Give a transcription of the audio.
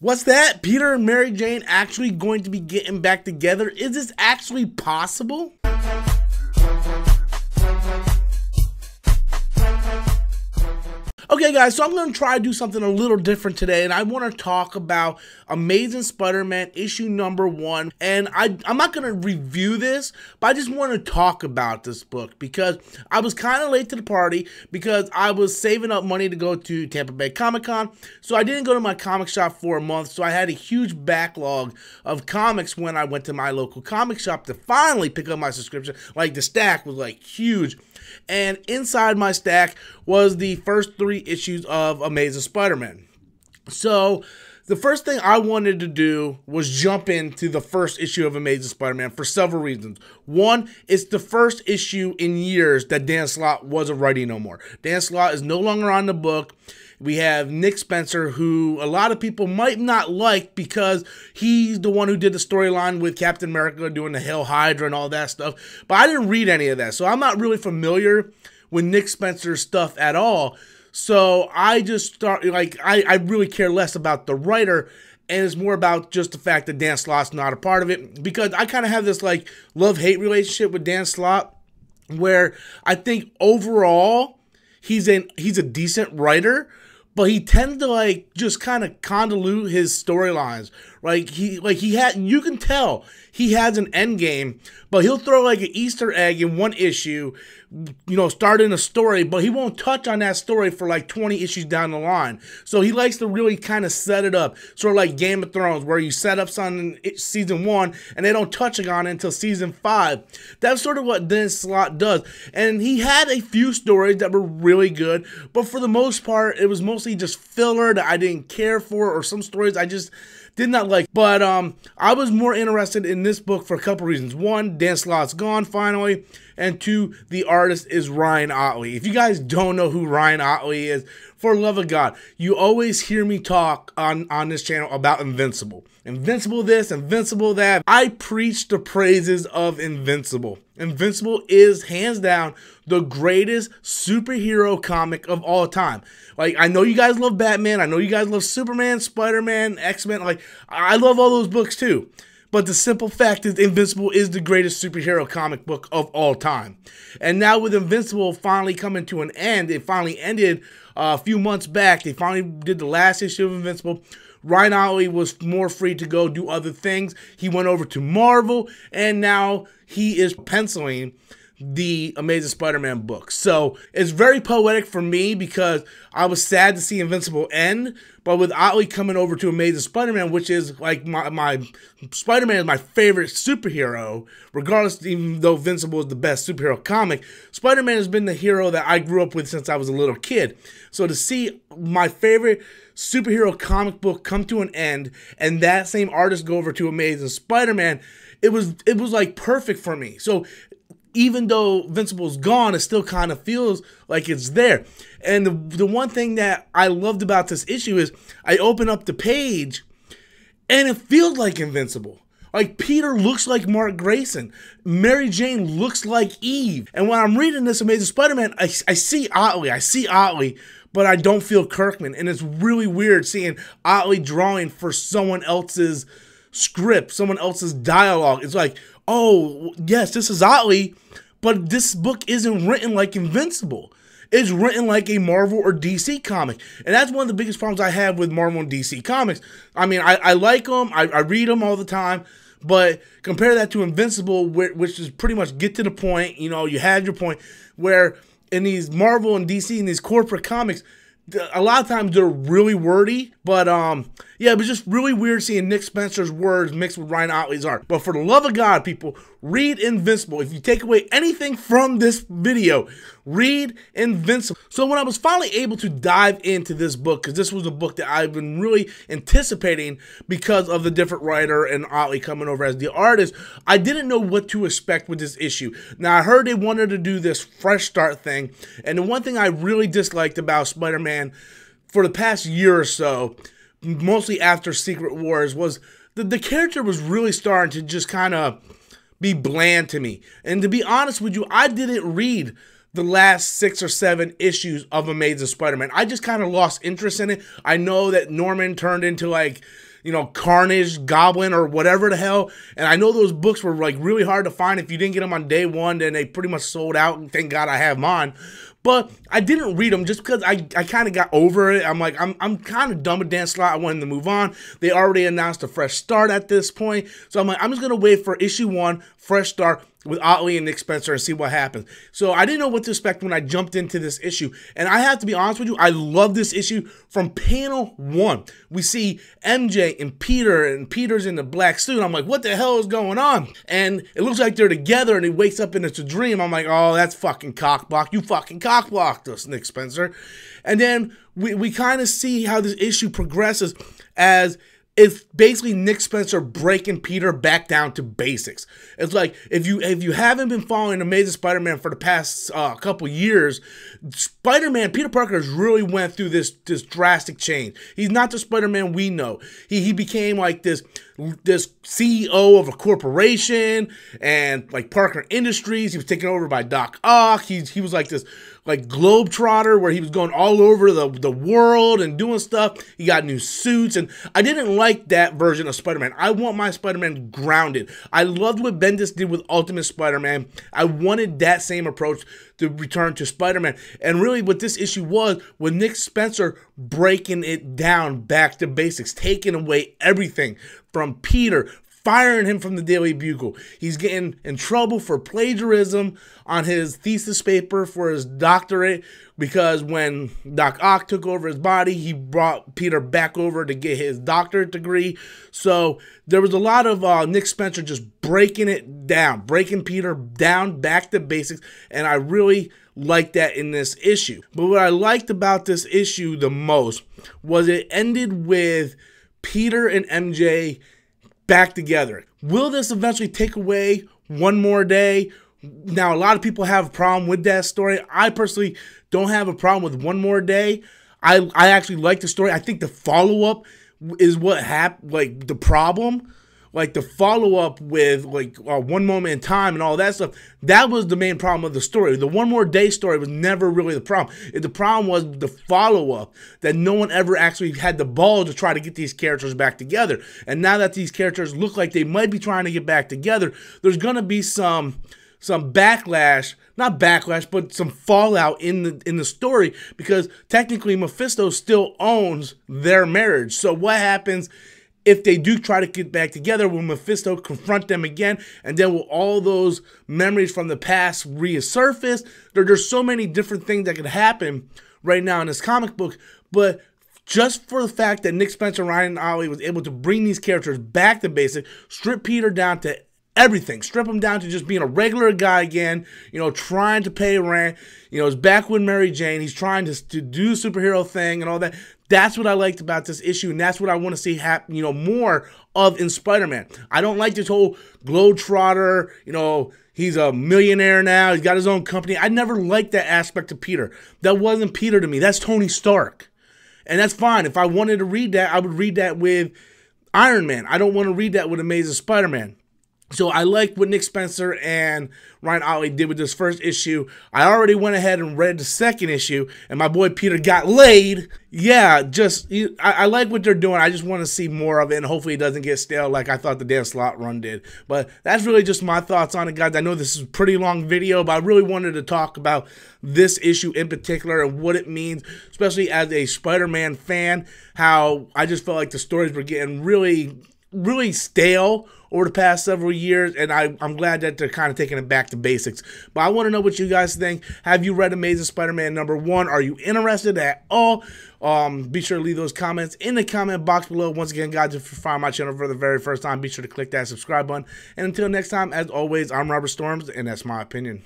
What's that? Peter and Mary Jane actually going to be getting back together? Is this actually possible? Okay guys, so I'm going to try to do something a little different today, and I want to talk about Amazing Spider-Man issue number 1, and I'm not going to review this, but I just want to talk about this book because I was kind of late to the party because I was saving up money to go to Tampa Bay Comic-Con, so I didn't go to my comic shop for a month, so I had a huge backlog of comics when I went to my local comic shop to finally pick up my subscription. Like, the stack was like huge. And inside my stack was the first 3 issues of Amazing Spider-Man. So the first thing I wanted to do was jump into the first issue of Amazing Spider-Man for several reasons. One, it's the first issue in years that Dan Slott wasn't writing no more. Dan Slott is no longer on the book. We have Nick Spencer, who a lot of people might not like because he's the one who did the storyline with Captain America doing the Hail Hydra and all that stuff. But I didn't read any of that, so I'm not really familiar with Nick Spencer's stuff at all. So I just start, like, I really care less about the writer, and it's more about just the fact that Dan Slott's not a part of it. Because I kind of have this, like, love-hate relationship with Dan Slott, where I think overall he's a decent writer, but he tends to, like, just kind of convolute his storylines. You can tell he has an end game, but he'll throw like an Easter egg in one issue, you know, starting a story, but he won't touch on that story for like 20 issues down the line. So he likes to really kind of set it up, sort of like Game of Thrones, where you set up something in season 1 and they don't touch on it until season 5. That's sort of what Dan Slott does. And he had a few stories that were really good, but for the most part, it was mostly just filler that I didn't care for, or some stories I just did not like. But I was more interested in this book for a couple reasons. One, Dan Slott's gone finally, and 2, the artist is Ryan Ottley. If you guys don't know who Ryan Ottley is, for the love of God, you always hear me talk on this channel about Invincible. Invincible this, Invincible that. I preach the praises of Invincible. Invincible is, hands down, the greatest superhero comic of all time. Like, I know you guys love Batman, I know you guys love Superman, Spider-Man, X-Men, like, I love all those books too. But the simple fact is Invincible is the greatest superhero comic book of all time. And now with Invincible finally coming to an end, it finally ended a few months back. They finally did the last issue of Invincible. Ryan Ottley was more free to go do other things. He went over to Marvel, and now he is penciling the Amazing Spider-Man book. So it's very poetic for me because I was sad to see Invincible end, but with Ottley coming over to Amazing Spider-Man, which is like my Spider-Man is my favorite superhero, regardless, even though Invincible is the best superhero comic, Spider-Man has been the hero that I grew up with since I was a little kid. So to see my favorite superhero comic book come to an end and that same artist go over to Amazing Spider-Man, it was like perfect for me. So even though Invincible's gone, it still kind of feels like it's there. And the one thing that I loved about this issue is I open up the page and it feels like Invincible. Like, Peter looks like Mark Grayson. Mary Jane looks like Eve. And when I'm reading this Amazing Spider-Man, I see Ottley, but I don't feel Kirkman. And it's really weird seeing Ottley drawing for someone else's script, someone else's dialogue. It's like, oh, yes, this is Ottley, but this book isn't written like Invincible. It's written like a Marvel or DC comic. And that's one of the biggest problems I have with Marvel and DC comics. I mean, I like them, I read them all the time, but compare that to Invincible, which is pretty much get to the point, you know, you had your point, where in these Marvel and DC and these corporate comics, a lot of times they're really wordy, but yeah, it was just really weird seeing Nick Spencer's words mixed with Ryan Ottley's art. But for the love of God, people, read Invincible. If you take away anything from this video, read Invincible. So when I was finally able to dive into this book, because this was a book that I've been really anticipating because of the different writer and Ottley coming over as the artist, I didn't know what to expect with this issue. Now, I heard they wanted to do this fresh start thing, and the one thing I really disliked about Spider-Man for the past year or so, mostly after Secret Wars, was the character was really starting to just kind of be bland to me. And to be honest with you, I didn't read the last 6 or 7 issues of Amazing Spider-Man. I just kind of lost interest in it. I know that Norman turned into, like, Carnage, Goblin, or whatever the hell. And I know those books were like really hard to find. If you didn't get them on day one, then they pretty much sold out. And thank God I have mine. But I didn't read them just because I kind of got over it. I'm like, I'm kind of done with Dan Slott. I wanted to move on. They already announced a fresh start at this point. So I'm like, I'm just going to wait for issue 1, fresh start with Ottley and Nick Spencer and see what happens. So I didn't know what to expect when I jumped into this issue. And I have to be honest with you, I love this issue. From panel 1, we see MJ and Peter's in the black suit. I'm like, what the hell is going on? And it looks like they're together and he wakes up and it's a dream. I'm like, oh, that's fucking cockblock. You fucking cockblocked us, Nick Spencer. And then we kind of see how this issue progresses as it's basically Nick Spencer breaking Peter back down to basics. It's like, if you haven't been following Amazing Spider-Man for the past couple years, Spider-Man, Peter Parker has really went through this drastic change. He's not the Spider-Man we know. He became like this CEO of a corporation and like Parker Industries. He was taken over by Doc Ock. He was like this like globetrotter where he was going all over the world and doing stuff. He got new suits, and I didn't like that version of Spider-Man. I want my Spider-Man grounded. I loved what Bendis did with Ultimate Spider-Man. I wanted that same approach to return to Spider-Man. And really what this issue was Nick Spencer breaking it down back to basics, taking away everything from Peter, firing him from the Daily Bugle. He's getting in trouble for plagiarism on his thesis paper for his doctorate because when Doc Ock took over his body, he brought Peter back over to get his doctorate degree. So there was a lot of Nick Spencer just breaking it down, breaking Peter down back to basics, and I really liked that in this issue. But what I liked about this issue the most was it ended with Peter and MJ back together. Will this eventually take away One More Day? Now, a lot of people have a problem with that story. I personally don't have a problem with One More Day. I actually like the story. I think the follow-up is what happened, like the problem. Like the follow-up with like One Moment in Time and all that stuff, that was the main problem of the story. The One More Day story was never really the problem. The problem was the follow-up, that no one ever actually had the balls to try to get these characters back together. And now that these characters look like they might be trying to get back together, there's going to be some backlash, not backlash, but some fallout in the story, because technically Mephisto still owns their marriage. So what happens if they do try to get back together? Will Mephisto confront them again? And then will all those memories from the past resurface? There's so many different things that could happen right now in this comic book. But just for the fact that Nick Spencer, Ryan, and Ottley was able to bring these characters back to basic, strip Peter down to everything, strip him down to just being a regular guy again, trying to pay rent, he's back with Mary Jane, he's trying to do the superhero thing and all that. That's what I liked about this issue, and that's what I want to see happen, more of in Spider-Man. I don't like this whole globetrotter, he's a millionaire now, he's got his own company. I never liked that aspect of Peter. That wasn't Peter to me. That's Tony Stark. And that's fine. If I wanted to read that, I would read that with Iron Man. I don't want to read that with Amazing Spider-Man. So I like what Nick Spencer and Ryan Ottley did with this first issue. I already went ahead and read the second issue, and my boy Peter got laid. Yeah, I like what they're doing. I just want to see more of it, and hopefully it doesn't get stale like I thought the Dan Slott run did. But that's really just my thoughts on it, guys. I know this is a pretty long video, but I really wanted to talk about this issue in particular and what it means, especially as a Spider-Man fan, how I just felt like the stories were getting really stale over the past several years, and I'm glad that they're kind of taking it back to basics. But I want to know what you guys think. Have you read Amazing Spider-Man #1? Are you interested at all? Be sure to leave those comments in the comment box below. Once again, guys, if you find my channel for the very first time, be sure to click that subscribe button. And until next time, as always, I'm Robert Storms, and that's my opinion.